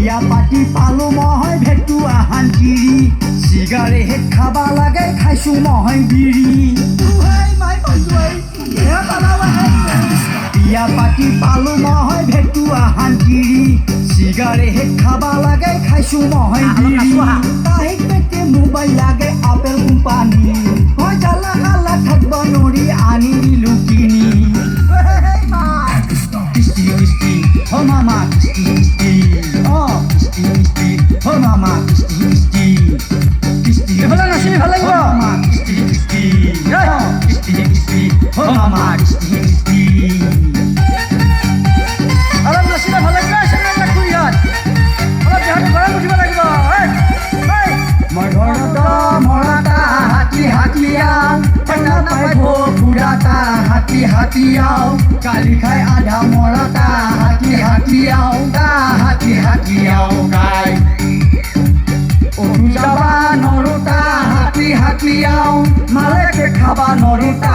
বিয়া পাতি পালো মই ভেটুৱা শান্তিৰি চিগাৰেট খাবা লাগে খাইছো মই বিৰি বিয়া পাতি পালো মই ভেটুৱা শান্তিৰি চিগাৰেট খাবা লাগে খাইছো মই বিৰি তাইক পেটে মোবাইল লাগে আপেল কোম্পানী মই জালা খালা থাকব নৰি আনি দিলো কিনি Oh mama, kisti kisti, oh kisti kisti, oh mama, kisti kisti, kisti. Bhala nasi bhala iba. Oh mama, kisti kisti, oh kisti kisti, oh mama, kisti kisti. Alam nasi bhala iba, sana nak kulihat. Alam jahat barang uji bhala iba. Hey, morata, hati hatian, tengah pai bo budata, hati hatiau, kali kai ada morata. Hati-hatiau kai Odu jaba noruta hati-hatiau Maleke khaba noruta